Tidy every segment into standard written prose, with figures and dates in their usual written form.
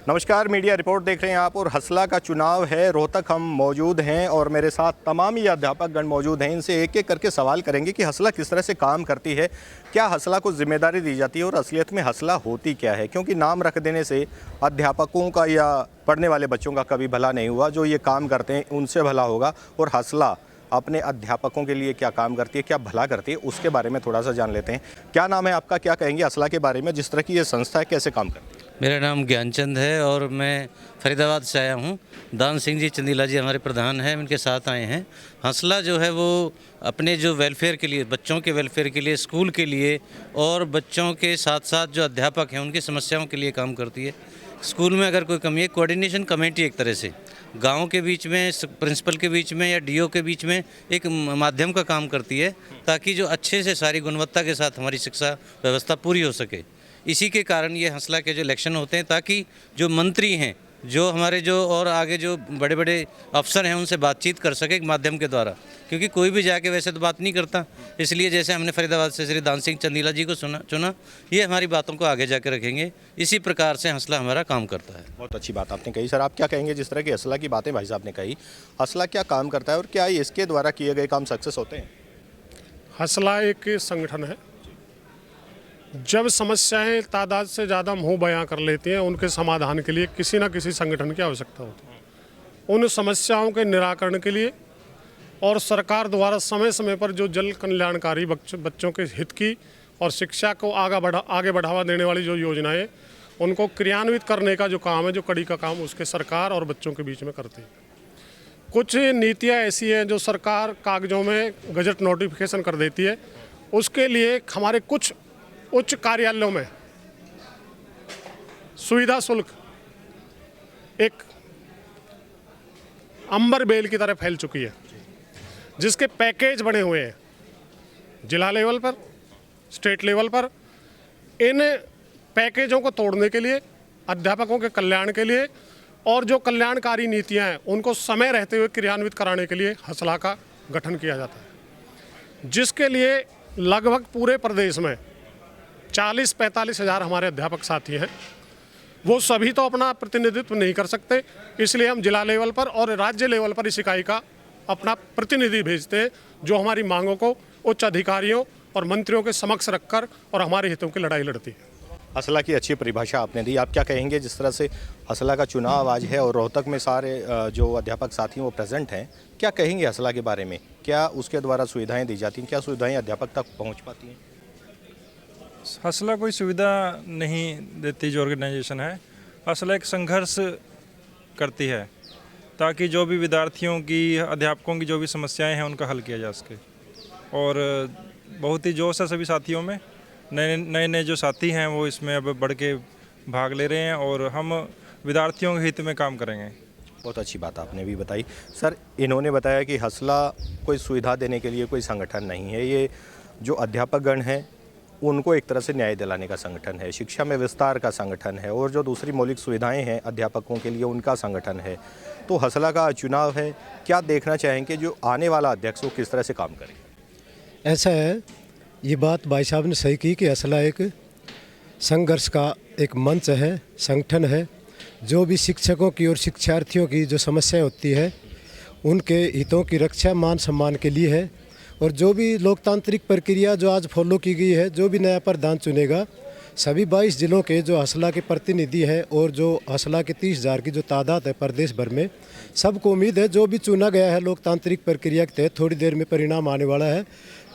नमस्कार, media report देख रहे हैं आप और हसला का चुनाव है। रोहतक हम मौजूद हैं और मेरे साथ तमाम ही अध्यापकगण मौजूद हैं। इनसे एक एक करके सवाल करेंगे कि हसला किस तरह से काम करती है, क्या हसला को जिम्मेदारी दी जाती है और असलियत में हसला होती क्या है। क्योंकि नाम रख देने से अध्यापकों का या पढ़ने वाले बच्चों का कभी भला नहीं हुआ। जो ये काम करते हैं उनसे भला होगा। और हसला अपने अध्यापकों के लिए क्या काम करती है, क्या भला करती है, उसके बारे में थोड़ा सा जान लेते हैं। क्या नाम है आपका, क्या कहेंगे हसला के बारे में, जिस तरह की ये संस्था है कैसे काम करती है? मेरा नाम ज्ञानचंद है और मैं फरीदाबाद से आया हूँ। दान सिंह जी चंदीला जी हमारे प्रधान हैं, उनके साथ आए हैं। हंसला जो है वो अपने जो वेलफेयर के लिए, बच्चों के वेलफेयर के लिए, स्कूल के लिए और बच्चों के साथ साथ जो अध्यापक हैं उनकी समस्याओं के लिए काम करती है। स्कूल में अगर कोई कमी है, कोऑर्डिनेशन कमेटी एक तरह से गाँव के बीच में, प्रिंसिपल के बीच में या डीओ के बीच में एक माध्यम का काम करती है, ताकि जो अच्छे से सारी गुणवत्ता के साथ हमारी शिक्षा व्यवस्था पूरी हो सके। इसी के कारण ये हंसला के जो इलेक्शन होते हैं, ताकि जो मंत्री हैं, जो हमारे जो और आगे जो बड़े बड़े अफसर हैं, उनसे बातचीत कर सके एक माध्यम के द्वारा। क्योंकि कोई भी जाके वैसे तो बात नहीं करता, इसलिए जैसे हमने फरीदाबाद से श्री दान सिंह चंदीला जी को चुना, ये हमारी बातों को आगे जाकर रखेंगे। इसी प्रकार से हंसला हमारा काम करता है। बहुत अच्छी बात आपने कही। सर, आप क्या कहेंगे जिस तरह की हसला की बातें भाई साहब ने कही, हसला क्या काम करता है और क्या इसके द्वारा किए गए काम सक्सेस होते हैं? हसला एक संगठन है। जब समस्याएं तादाद से ज़्यादा मुंह बयां कर लेती हैं, उनके समाधान के लिए किसी न किसी संगठन की आवश्यकता होती है। उन समस्याओं के निराकरण के लिए और सरकार द्वारा समय समय पर जो जन कल्याणकारी बच्चों के हित की और शिक्षा को आगे बढ़ावा देने वाली जो योजनाएं, उनको क्रियान्वित करने का जो काम है, जो कड़ी का काम, उसके सरकार और बच्चों के बीच में करती है। कुछ नीतियाँ ऐसी हैं जो सरकार कागजों में गजट नोटिफिकेशन कर देती है। उसके लिए हमारे कुछ उच्च कार्यालयों में सुविधा शुल्क एक अंबर बेल की तरह फैल चुकी है, जिसके पैकेज बने हुए हैं जिला लेवल पर, स्टेट लेवल पर। इन पैकेजों को तोड़ने के लिए, अध्यापकों के कल्याण के लिए और जो कल्याणकारी नीतियां हैं उनको समय रहते हुए क्रियान्वित कराने के लिए हसला का गठन किया जाता है, जिसके लिए लगभग पूरे प्रदेश में 40-45 हज़ार हमारे अध्यापक साथी हैं। वो सभी तो अपना प्रतिनिधित्व नहीं कर सकते, इसलिए हम जिला लेवल पर और राज्य लेवल पर इस इकाई का अपना प्रतिनिधि भेजते हैं, जो हमारी मांगों को उच्च अधिकारियों और मंत्रियों के समक्ष रखकर और हमारे हितों की लड़ाई लड़ती है। हसला की अच्छी परिभाषा आपने दी। आप क्या कहेंगे जिस तरह से हसला का चुनाव आज है और रोहतक में सारे जो अध्यापक साथी हैं वो प्रेजेंट हैं, क्या कहेंगे हसला के बारे में? क्या उसके द्वारा सुविधाएं दी जाती हैं, क्या सुविधाएं अध्यापक तक पहुंच पाती हैं? हसला कोई सुविधा नहीं देती जो ऑर्गेनाइजेशन है। हसला एक संघर्ष करती है ताकि जो भी विद्यार्थियों की, अध्यापकों की जो भी समस्याएं हैं उनका हल किया जा सके। और बहुत ही जोश है सभी साथियों में। नए नए जो साथी हैं वो इसमें अब बढ़ के भाग ले रहे हैं और हम विद्यार्थियों के हित में काम करेंगे। बहुत अच्छी बात आपने भी बताई। सर, इन्होंने बताया कि हसला कोई सुविधा देने के लिए कोई संगठन नहीं है। ये जो अध्यापकगण हैं उनको एक तरह से न्याय दिलाने का संगठन है, शिक्षा में विस्तार का संगठन है और जो दूसरी मौलिक सुविधाएं हैं अध्यापकों के लिए उनका संगठन है। तो हसला का चुनाव है, क्या देखना चाहेंगे जो आने वाला अध्यक्ष वो किस तरह से काम करे? ऐसा है, ये बात भाई साहब ने सही की कि हसला एक संघर्ष का एक मंच है, संगठन है। जो भी शिक्षकों की और शिक्षार्थियों की जो समस्याएं होती है उनके हितों की रक्षा मान सम्मान के लिए है। और जो भी लोकतांत्रिक प्रक्रिया जो आज फॉलो की गई है, जो भी नया प्रधान चुनेगा, सभी 22 जिलों के जो हसला के प्रतिनिधि हैं और जो हसला के 30,000 की जो तादाद है प्रदेश भर में, सबको उम्मीद है जो भी चुना गया है लोकतांत्रिक प्रक्रिया के तहत थोड़ी देर में परिणाम आने वाला है,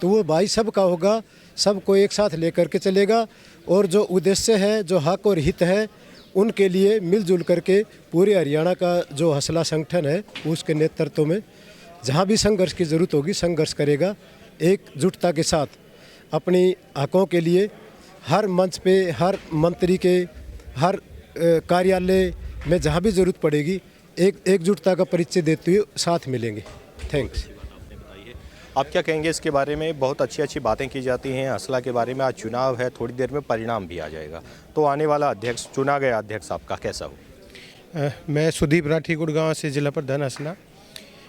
तो वो भाई सबका होगा, सबको एक साथ लेकर के चलेगा। और जो उद्देश्य है, जो हक और हित है, उनके लिए मिलजुल करके पूरे हरियाणा का जो हसला संगठन है उसके नेतृत्व में जहाँ भी संघर्ष की ज़रूरत होगी संघर्ष करेगा। एकजुटता के साथ अपनी हकों के लिए हर मंच पे, हर मंत्री के, हर कार्यालय में जहाँ भी ज़रूरत पड़ेगी एकजुटता का परिचय देते हुए साथ मिलेंगे। थैंक्स। आप क्या कहेंगे इसके बारे में? बहुत अच्छी अच्छी बातें की जाती हैं हसला के बारे में। आज चुनाव है, थोड़ी देर में परिणाम भी आ जाएगा, तो आने वाला अध्यक्ष, चुना गया अध्यक्ष आपका कैसा हो? मैं सुदीप राठी गुड़गांव से जिला प्रधान हसला।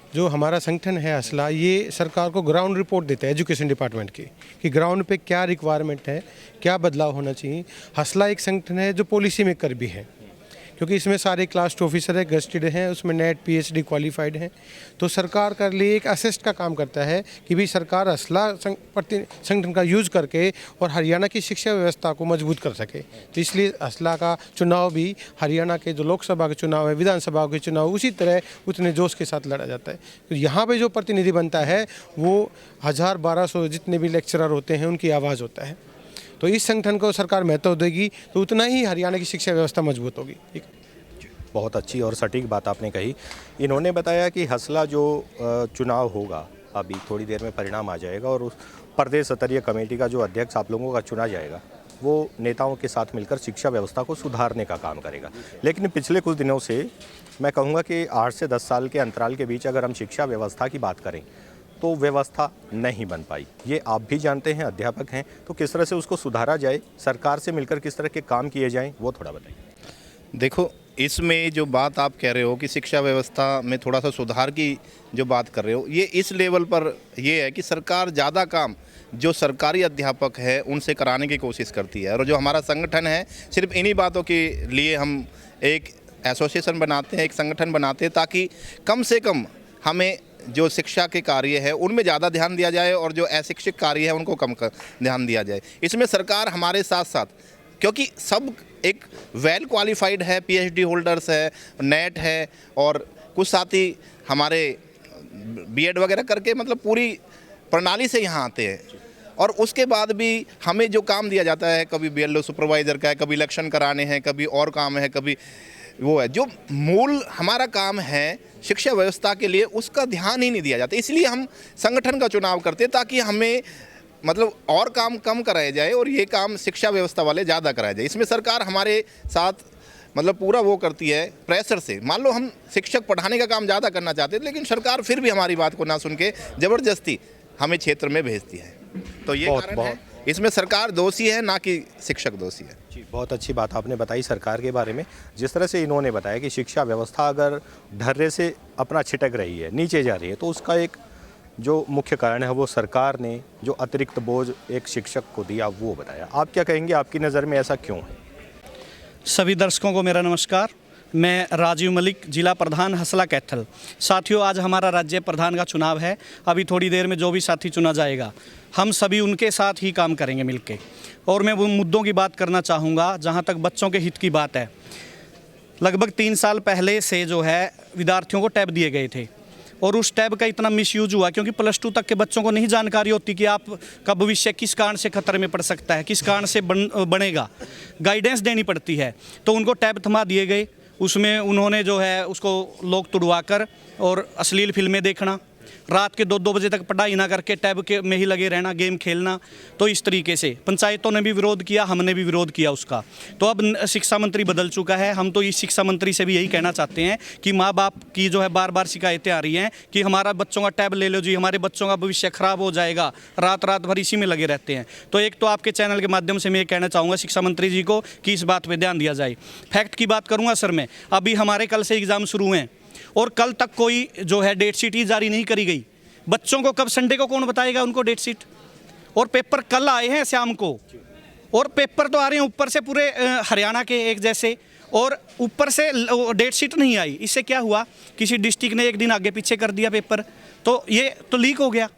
जो हमारा संगठन है हसला, ये सरकार को ग्राउंड रिपोर्ट देता है एजुकेशन डिपार्टमेंट की, कि ग्राउंड पे क्या रिक्वायरमेंट है, क्या बदलाव होना चाहिए। हसला एक संगठन है जो पॉलिसी मेकर भी है, क्योंकि इसमें सारे क्लास 2 ऑफिसर है, गेस्टेड हैं, उसमें नेट PhD क्वालिफाइड हैं। तो सरकार कर लिए एक असिस्ट का काम करता है कि भाई सरकार असला संगठन का यूज़ करके और हरियाणा की शिक्षा व्यवस्था को मजबूत कर सके। तो इसलिए असला का चुनाव भी हरियाणा के जो लोकसभा के चुनाव है, विधानसभा के चुनाव, उसी तरह उतने जोश के साथ लड़ा जाता है। तो यहाँ पे जो प्रतिनिधि बनता है वो 1000-1200 जितने भी लेक्चरर होते हैं उनकी आवाज़ होता है। तो इस संगठन को सरकार महत्व देगी तो उतना ही हरियाणा की शिक्षा व्यवस्था मजबूत होगी। ठीक, बहुत अच्छी और सटीक बात आपने कही। इन्होंने बताया कि हसला जो चुनाव होगा, अभी थोड़ी देर में परिणाम आ जाएगा और उस प्रदेश स्तरीय कमेटी का जो अध्यक्ष आप लोगों का चुना जाएगा वो नेताओं के साथ मिलकर शिक्षा व्यवस्था को सुधारने का काम करेगा। लेकिन पिछले कुछ दिनों से मैं कहूँगा कि 8 से 10 साल के अंतराल के बीच अगर हम शिक्षा व्यवस्था की बात करें तो व्यवस्था नहीं बन पाई। ये आप भी जानते हैं, अध्यापक हैं, तो किस तरह से उसको सुधारा जाए, सरकार से मिलकर किस तरह के काम किए जाएं, वो थोड़ा बताइए। देखो, इसमें जो बात आप कह रहे हो कि शिक्षा व्यवस्था में थोड़ा सा सुधार की जो बात कर रहे हो, ये इस लेवल पर ये है कि सरकार ज़्यादा काम जो सरकारी अध्यापक है उनसे कराने की कोशिश करती है। और जो हमारा संगठन है, सिर्फ इन्हीं बातों के लिए हम एक एसोसिएशन बनाते हैं, एक संगठन बनाते हैं, ताकि कम से कम हमें जो शिक्षा के कार्य है उनमें ज़्यादा ध्यान दिया जाए और जो अशिक्षित कार्य है उनको कम ध्यान दिया जाए। इसमें सरकार हमारे साथ साथ, क्योंकि सब एक वेल क्वालिफाइड है, PhD होल्डर्स है, नेट है, और कुछ साथी हमारे B.Ed वगैरह करके मतलब पूरी प्रणाली से यहाँ आते हैं। और उसके बाद भी हमें जो काम दिया जाता है, कभी BLO सुपरवाइज़र का है, कभी इलेक्शन कराने हैं, कभी और काम है, कभी वो है, जो मूल हमारा काम है शिक्षा व्यवस्था के लिए, उसका ध्यान ही नहीं दिया जाता। इसलिए हम संगठन का चुनाव करते हैं ताकि हमें मतलब और काम कम कराया जाए और ये काम शिक्षा व्यवस्था वाले ज़्यादा कराया जाए। इसमें सरकार हमारे साथ मतलब पूरा वो करती है प्रेशर से। मान लो हम शिक्षक पढ़ाने का काम ज़्यादा करना चाहते हैं, लेकिन सरकार फिर भी हमारी बात को ना सुन के ज़बरदस्ती हमें क्षेत्र में भेजती है। तो ये कारण है, इसमें सरकार दोषी है, ना कि शिक्षक दोषी है। जी, बहुत अच्छी बात आपने बताई सरकार के बारे में। जिस तरह से इन्होंने बताया कि शिक्षा व्यवस्था अगर ढर्रे से अपना छिटक रही है, नीचे जा रही है, तो उसका एक जो मुख्य कारण है वो सरकार ने जो अतिरिक्त बोझ एक शिक्षक को दिया वो बताया। आप क्या कहेंगे, आपकी नज़र में ऐसा क्यों है? सभी दर्शकों को मेरा नमस्कार। मैं राजीव मलिक, जिला प्रधान हसला कैथल। साथियों, आज हमारा राज्य प्रधान का चुनाव है। अभी थोड़ी देर में जो भी साथी चुना जाएगा, हम सभी उनके साथ ही काम करेंगे मिलके। और मैं वो मुद्दों की बात करना चाहूँगा जहाँ तक बच्चों के हित की बात है। लगभग 3 साल पहले से जो है विद्यार्थियों को टैब दिए गए थे और उस टैब का इतना मिसयूज हुआ क्योंकि +2 तक के बच्चों को नहीं जानकारी होती कि आपका भविष्य किस कारण से खतरे में पड़ सकता है, किस कारण से बनेगा। गाइडेंस देनी पड़ती है, तो उनको टैब थमा दिए गए। उसमें उन्होंने जो है उसको लोग तुड़वा कर और अश्लील फिल्में देखना, रात के 2-2 बजे तक पढ़ाई ना करके टैब के में ही लगे रहना, गेम खेलना। तो इस तरीके से पंचायतों ने भी विरोध किया, हमने भी विरोध किया उसका। तो अब शिक्षा मंत्री बदल चुका है। हम तो इस शिक्षा मंत्री से भी यही कहना चाहते हैं कि माँ बाप की जो है बार-बार शिकायतें आ रही हैं कि हमारा बच्चों का टैब ले लो जी, हमारे बच्चों का भविष्य खराब हो जाएगा, रात भर इसी में लगे रहते हैं। तो एक तो आपके चैनल के माध्यम से मैं ये कहना चाहूँगा शिक्षा मंत्री जी को कि इस बात पर ध्यान दिया जाए। फैक्ट की बात करूँगा सर मैं, अभी हमारे कल से एग्ज़ाम शुरू हैं और कल तक कोई जो है डेट शीट ही जारी नहीं करी गई। बच्चों को कब, संडे को कौन बताएगा उनको डेट शीट? और पेपर कल आए हैं शाम को, और पेपर तो आ रहे हैं ऊपर से पूरे हरियाणा के एक जैसे, और ऊपर से डेट शीट नहीं आई। इससे क्या हुआ, किसी डिस्ट्रिक्ट ने एक दिन आगे पीछे कर दिया पेपर, तो ये तो लीक हो गया।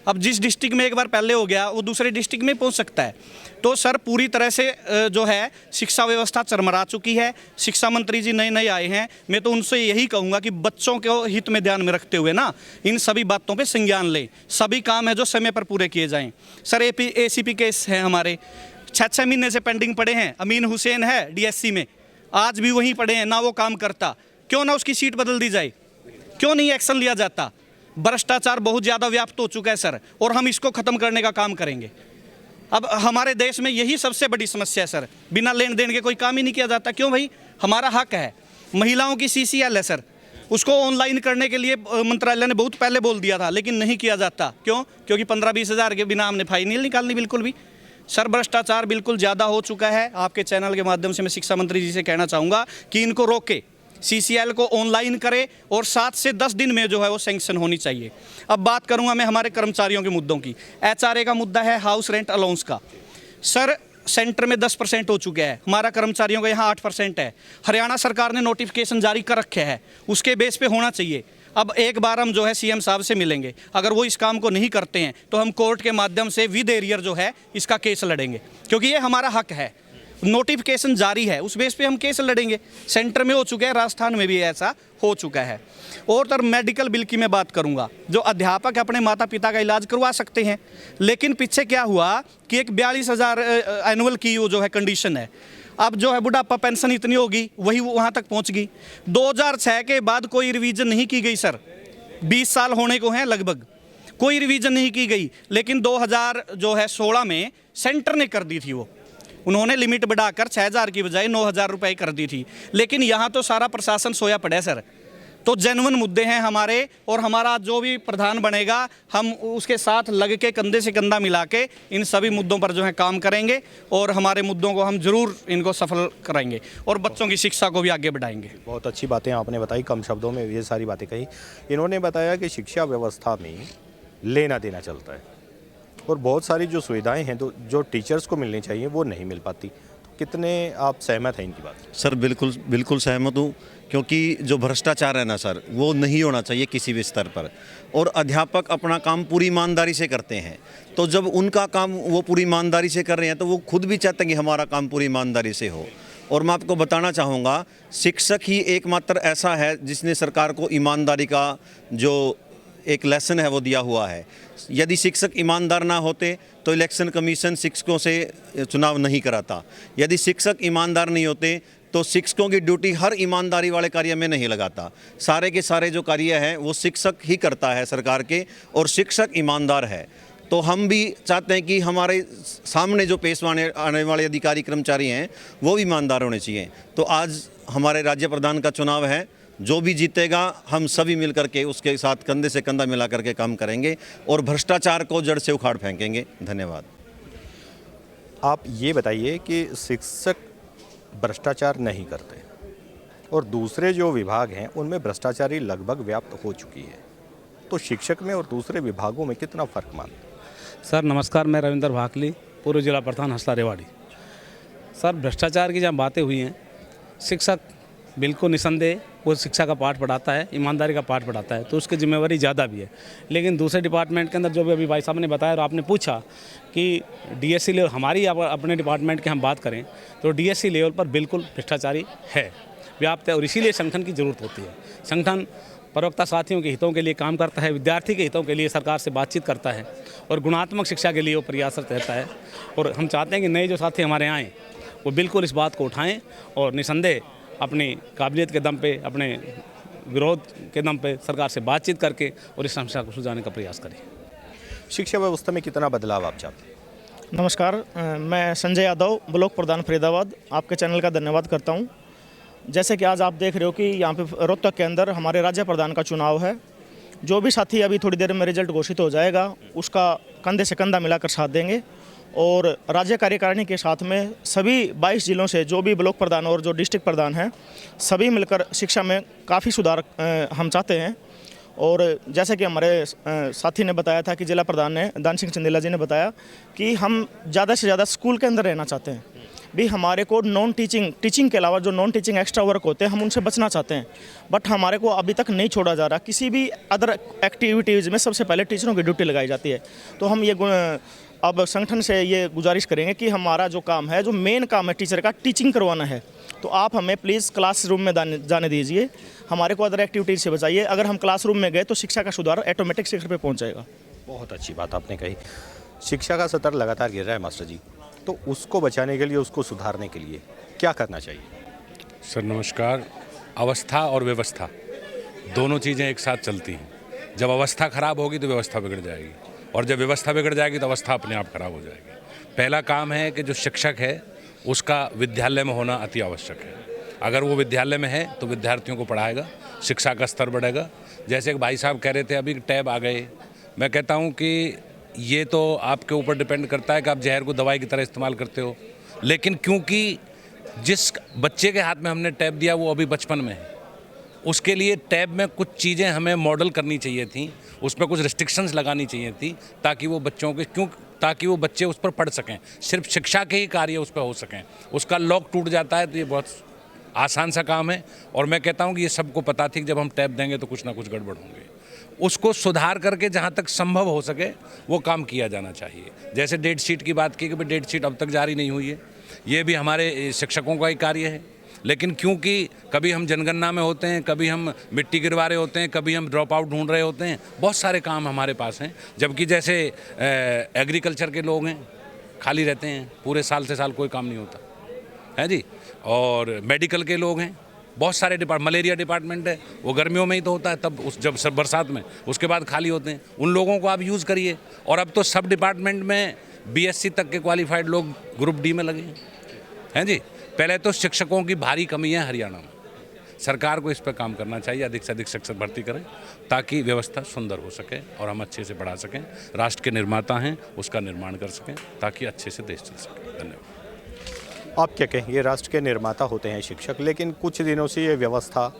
अब जिस डिस्ट्रिक्ट में एक बार पहले हो गया वो दूसरे डिस्ट्रिक्ट में पहुंच सकता है। तो सर पूरी तरह से जो है शिक्षा व्यवस्था चरमरा चुकी है। शिक्षा मंत्री जी नए आए हैं, मैं तो उनसे यही कहूँगा कि बच्चों के हित में ध्यान में रखते हुए ना इन सभी बातों पे संज्ञान लें। सभी काम है जो समय पर पूरे किए जाएं। सर ACP केस है हमारे 6 महीने से पेंडिंग पड़े हैं। अमीन हुसैन है DSC में, आज भी वहीं पड़े हैं, ना वो काम करता। क्यों ना उसकी सीट बदल दी जाए, क्यों नहीं एक्शन लिया जाता? भ्रष्टाचार बहुत ज़्यादा व्याप्त हो चुका है सर, और हम इसको ख़त्म करने का काम करेंगे। अब हमारे देश में यही सबसे बड़ी समस्या है सर, बिना लेन देन के कोई काम ही नहीं किया जाता। क्यों भाई, हमारा हक है। महिलाओं की CCL है सर, उसको ऑनलाइन करने के लिए मंत्रालय ने बहुत पहले बोल दिया था, लेकिन नहीं किया जाता। क्यों? क्योंकि 15-20 हज़ार के बिना हमने फाइल नहीं निकालनी बिल्कुल भी। सर भ्रष्टाचार बिल्कुल ज़्यादा हो चुका है। आपके चैनल के माध्यम से मैं शिक्षा मंत्री जी से कहना चाहूँगा कि इनको रोके, CCL को ऑनलाइन करे और 7 से 10 दिन में जो है वो सैंक्शन होनी चाहिए। अब बात करूंगा मैं हमारे कर्मचारियों के मुद्दों की। HRA का मुद्दा है, हाउस रेंट अलाउंस का। सर सेंटर में 10% हो चुका है, हमारा कर्मचारियों का यहाँ 8% है। हरियाणा सरकार ने नोटिफिकेशन जारी कर रखे हैं, उसके बेस पे होना चाहिए। अब एक बार हम जो है सीएम साहब से मिलेंगे, अगर वो इस काम को नहीं करते हैं तो हम कोर्ट के माध्यम से विद एरियर जो है इसका केस लड़ेंगे, क्योंकि ये हमारा हक है। नोटिफिकेशन जारी है, उस बेस पे हम केस लड़ेंगे। सेंटर में हो चुका है, राजस्थान में भी ऐसा हो चुका है। और तर मेडिकल बिल की मैं बात करूंगा, जो अध्यापक अपने माता पिता का इलाज करवा सकते हैं, लेकिन पीछे क्या हुआ कि एक 42,000 एनुअल की वो जो है कंडीशन है। अब जो है बुढ़ापा पेंशन इतनी होगी, वही वहाँ तक पहुँच गई। 2006 के बाद कोई रिवीजन नहीं की गई सर, 20 साल होने को हैं लगभग, कोई रिवीजन नहीं की गई। लेकिन 2016 में सेंटर ने कर दी थी, वो उन्होंने लिमिट बढ़ाकर 6,000 की बजाय 9,000 रुपये कर दी थी। लेकिन यहाँ तो सारा प्रशासन सोया पड़ा है सर। तो जेन्युइन मुद्दे हैं हमारे, और हमारा जो भी प्रधान बनेगा हम उसके साथ लग के कंधे से कंधा मिला के इन सभी मुद्दों पर जो है काम करेंगे, और हमारे मुद्दों को हम जरूर इनको सफल कराएंगे और बच्चों की शिक्षा को भी आगे बढ़ाएंगे। बहुत अच्छी बातें आपने बताई, कम शब्दों में ये सारी बातें कही। इन्होंने बताया कि शिक्षा व्यवस्था में लेना देना चलता है और बहुत सारी जो सुविधाएं हैं तो जो टीचर्स को मिलनी चाहिए वो नहीं मिल पाती। तो कितने आप सहमत हैं इनकी बात? सर बिल्कुल सहमत हूँ, क्योंकि जो भ्रष्टाचार है ना सर, वो नहीं होना चाहिए किसी भी स्तर पर। और अध्यापक अपना काम पूरी ईमानदारी से करते हैं, तो जब उनका काम वो पूरी ईमानदारी से कर रहे हैं तो वो खुद भी चाहते हैं कि हमारा काम पूरी ईमानदारी से हो। और मैं आपको बताना चाहूँगा, शिक्षक ही एकमात्र ऐसा है जिसने सरकार को ईमानदारी का जो एक लेसन है वो दिया हुआ है। यदि शिक्षक ईमानदार ना होते तो इलेक्शन कमीशन शिक्षकों से चुनाव नहीं कराता। यदि शिक्षक ईमानदार नहीं होते तो शिक्षकों की ड्यूटी हर ईमानदारी वाले कार्य में नहीं लगाता। सारे के सारे जो कार्य हैं वो शिक्षक ही करता है सरकार के, और शिक्षक ईमानदार है। तो हम भी चाहते हैं कि हमारे सामने जो पेश आने वाले अधिकारी कर्मचारी हैं वो भी ईमानदार होने चाहिए। तो आज हमारे राज्य प्रधान का चुनाव है, जो भी जीतेगा हम सभी मिलकर के उसके साथ कंधे से कंधा मिला करके काम करेंगे और भ्रष्टाचार को जड़ से उखाड़ फेंकेंगे। धन्यवाद। आप ये बताइए कि शिक्षक भ्रष्टाचार नहीं करते और दूसरे जो विभाग हैं उनमें भ्रष्टाचारी लगभग व्याप्त हो चुकी है, तो शिक्षक में और दूसरे विभागों में कितना फ़र्क मानते हैं? सर नमस्कार, मैं रविंद्र भाकली, पूर्व जिला प्रधान हंसला रेवाड़ी। सर भ्रष्टाचार की जहाँ बातें हुई हैं, शिक्षक बिल्कुल निसंदेह वो शिक्षा का पाठ पढ़ाता है, ईमानदारी का पाठ पढ़ाता है, तो उसकी जिम्मेवारी ज़्यादा भी है। लेकिन दूसरे डिपार्टमेंट के अंदर जो भी अभी भाई साहब ने बताया और आपने पूछा कि डीएससी लेवल, हमारी अपने डिपार्टमेंट की हम बात करें तो डीएससी लेवल पर बिल्कुल भ्रष्टाचारी है, व्याप्त है, और इसीलिए संगठन की ज़रूरत होती है। संगठन प्रवक्ता साथियों के हितों के लिए काम करता है, विद्यार्थी के हितों के लिए सरकार से बातचीत करता है और गुणात्मक शिक्षा के लिए वो प्रयासरत रहता है। और हम चाहते हैं कि नए जो साथी हमारे आएँ वो बिल्कुल इस बात को उठाएँ और निसंदेह अपनी काबिलियत के दम पे, अपने विरोध के दम पे सरकार से बातचीत करके और इस समस्या को सुलझाने का प्रयास करें। शिक्षा व्यवस्था में कितना बदलाव आप चाहते हैं? नमस्कार, मैं संजय यादव, ब्लॉक प्रधान फरीदाबाद, आपके चैनल का धन्यवाद करता हूं। जैसे कि आज आप देख रहे हो कि यहाँ पे रोहतक के अंदर हमारे राज्य प्रधान का चुनाव है। जो भी साथी अभी थोड़ी देर में रिजल्ट घोषित हो जाएगा, उसका कंधे से कंधा मिलाकर साथ देंगे और राज्य कार्यकारिणी के साथ में सभी 22 जिलों से जो भी ब्लॉक प्रधान और जो डिस्ट्रिक्ट प्रधान हैं, सभी मिलकर शिक्षा में काफ़ी सुधार हम चाहते हैं। और जैसे कि हमारे साथी ने बताया था कि जिला प्रधान ने दान सिंह चंदेला जी ने बताया कि हम ज़्यादा से ज़्यादा स्कूल के अंदर रहना चाहते हैं। भी हमारे को नॉन टीचिंग के अलावा जो नॉन टीचिंग एक्स्ट्रा वर्क होते हैं हम उनसे बचना चाहते हैं, बट हमारे को अभी तक नहीं छोड़ा जा रहा। किसी भी अदर एक्टिविटीज़ में सबसे पहले टीचरों की ड्यूटी लगाई जाती है। तो हम ये अब संगठन से ये गुजारिश करेंगे कि हमारा जो काम है, जो मेन काम है टीचर का, टीचिंग करवाना है, तो आप हमें प्लीज़ क्लासरूम में जाने दीजिए, हमारे को अदर एक्टिविटीज़ से बचाइए। अगर हम क्लासरूम में गए तो शिक्षा का सुधार ऑटोमेटिक शिखर पे पहुंच जाएगा। बहुत अच्छी बात आपने कही। शिक्षा का स्तर लगातार गिर रहा है मास्टर जी, तो उसको बचाने के लिए, उसको सुधारने के लिए क्या करना चाहिए? सर नमस्कार। अवस्था और व्यवस्था दोनों चीज़ें एक साथ चलती हैं। जब अवस्था खराब होगी तो व्यवस्था बिगड़ जाएगी, और जब व्यवस्था बिगड़ जाएगी तो अवस्था अपने आप खराब हो जाएगी। पहला काम है कि जो शिक्षक है उसका विद्यालय में होना अति आवश्यक है। अगर वो विद्यालय में है तो विद्यार्थियों को पढ़ाएगा, शिक्षा का स्तर बढ़ेगा। जैसे एक भाई साहब कह रहे थे अभी टैब आ गए, मैं कहता हूँ कि ये तो आपके ऊपर डिपेंड करता है कि आप जहर को दवाई की तरह इस्तेमाल करते हो। लेकिन क्योंकि जिस बच्चे के हाथ में हमने टैब दिया वो अभी बचपन में है, उसके लिए टैब में कुछ चीज़ें हमें मॉडल करनी चाहिए थी, उसमें कुछ रिस्ट्रिक्शंस लगानी चाहिए थी, ताकि वो बच्चों के ताकि वो बच्चे उस पर पढ़ सकें, सिर्फ शिक्षा के ही कार्य उस पर हो सकें। उसका लॉक टूट जाता है तो ये बहुत आसान सा काम है, और मैं कहता हूँ कि ये सबको पता थी कि जब हम टैब देंगे तो कुछ ना कुछ गड़बड़ होंगे। उसको सुधार करके जहाँ तक संभव हो सके वो काम किया जाना चाहिए। जैसे डेट शीट की बात की कि भाई डेट शीट अब तक जारी नहीं हुई है, ये भी हमारे शिक्षकों का ही कार्य है, लेकिन क्योंकि कभी हम जनगणना में होते हैं, कभी हम मिट्टी गिरवा रहे होते हैं, कभी हम ड्रॉप आउट ढूंढ रहे होते हैं, बहुत सारे काम हमारे पास हैं। जबकि जैसे एग्रीकल्चर के लोग हैं, खाली रहते हैं, पूरे साल से साल कोई काम नहीं होता है जी। और मेडिकल के लोग हैं, बहुत सारे मलेरिया डिपार्टमेंट है, वो गर्मियों में ही तो होता है, तब जब सब बरसात में, उसके बाद खाली होते हैं। उन लोगों को आप यूज़ करिए। और अब तो सब डिपार्टमेंट में BSc तक के क्वालिफाइड लोग ग्रुप D में लगे हैं जी। पहले तो शिक्षकों की भारी कमी है हरियाणा में, सरकार को इस पर काम करना चाहिए, अधिक से अधिक शिक्षक भर्ती करें ताकि व्यवस्था सुंदर हो सके और हम अच्छे से पढ़ा सकें। राष्ट्र के निर्माता हैं, उसका निर्माण कर सकें ताकि अच्छे से देश चल सके। धन्यवाद। आप क्या कहें, ये राष्ट्र के निर्माता होते हैं शिक्षक, लेकिन कुछ दिनों से ये व्यवस्था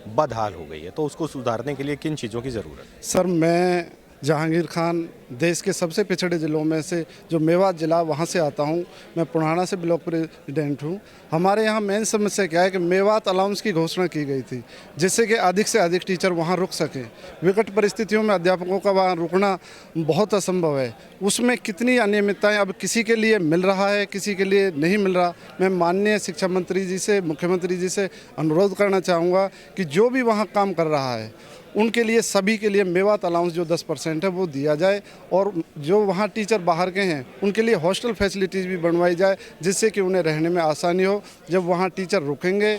बदहाल हो गई है, तो उसको सुधारने के लिए किन चीज़ों की ज़रूरत है? सर, मैं जहांगीर खान, देश के सबसे पिछड़े ज़िलों में से जो मेवात ज़िला, वहाँ से आता हूँ। मैं पुराना से ब्लॉक प्रेसिडेंट हूँ। हमारे यहाँ मेन समस्या क्या है कि मेवात अलाउंस की घोषणा की गई थी, जिससे कि अधिक से अधिक टीचर वहाँ रुक सकें। विकट परिस्थितियों में अध्यापकों का वहाँ रुकना बहुत असंभव है। उसमें कितनी अनियमितताएँ अब किसी के लिए मिल रहा है, किसी के लिए नहीं मिल रहा। मैं माननीय शिक्षा मंत्री जी से, मुख्यमंत्री जी से अनुरोध करना चाहूँगा कि जो भी वहाँ काम कर रहा है उनके लिए, सभी के लिए मेवात अलाउंस जो 10% है वो दिया जाए, और जो वहाँ टीचर बाहर के हैं उनके लिए हॉस्टल फैसिलिटीज़ भी बनवाई जाए, जिससे कि उन्हें रहने में आसानी हो। जब वहाँ टीचर रुकेंगे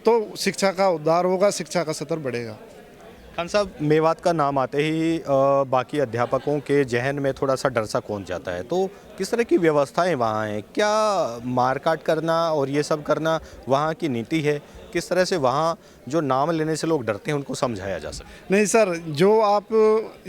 तो शिक्षा का उद्धार होगा, शिक्षा का स्तर बढ़ेगा। खान साहब, मेवात का नाम आते ही बाकी अध्यापकों के जहन में थोड़ा सा डर सा कौंध जाता है, तो किस तरह की व्यवस्थाएं वहाँ हैं? क्या मारकाट करना और ये सब करना वहाँ की नीति है? किस तरह से वहाँ जो नाम लेने से लोग डरते हैं उनको समझाया जा सके? नहीं सर, जो आप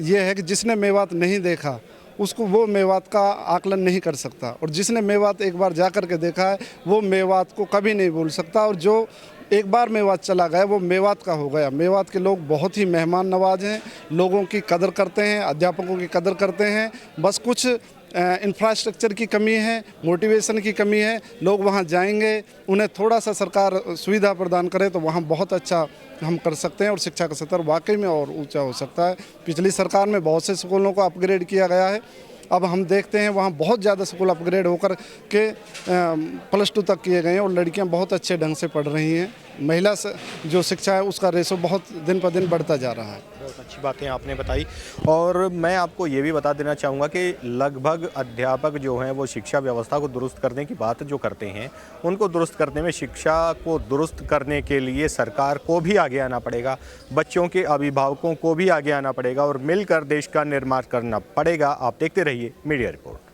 ये है कि जिसने मेवात नहीं देखा उसको वो मेवात का आकलन नहीं कर सकता, और जिसने मेवात एक बार जा कर के देखा है वो मेवात को कभी नहीं भूल सकता। और जो एक बार मेवात चला गया वो मेवात का हो गया। मेवात के लोग बहुत ही मेहमान नवाज हैं, लोगों की कदर करते हैं, अध्यापकों की कदर करते हैं। बस कुछ इंफ्रास्ट्रक्चर की कमी है, मोटिवेशन की कमी है। लोग वहाँ जाएंगे, उन्हें थोड़ा सा सरकार सुविधा प्रदान करे तो वहाँ बहुत अच्छा हम कर सकते हैं और शिक्षा का स्तर वाकई में और ऊंचा हो सकता है। पिछली सरकार में बहुत से स्कूलों को अपग्रेड किया गया है। अब हम देखते हैं वहाँ बहुत ज़्यादा स्कूल अपग्रेड होकर के +2 तक किए गए हैं और लड़कियाँ बहुत अच्छे ढंग से पढ़ रही हैं। महिला जो शिक्षा है उसका रेशो बहुत दिन पर दिन बढ़ता जा रहा है। बहुत अच्छी बातें आपने बताई, और मैं आपको ये भी बता देना चाहूँगा कि लगभग अध्यापक जो हैं वो शिक्षा व्यवस्था को दुरुस्त करने की बात जो करते हैं, उनको दुरुस्त करने में शिक्षा को दुरुस्त करने के लिए सरकार को भी आगे आना पड़ेगा, बच्चों के अभिभावकों को भी आगे आना पड़ेगा और मिलकर देश का निर्माण करना पड़ेगा। आप देखते रहिए मीडिया रिपोर्ट।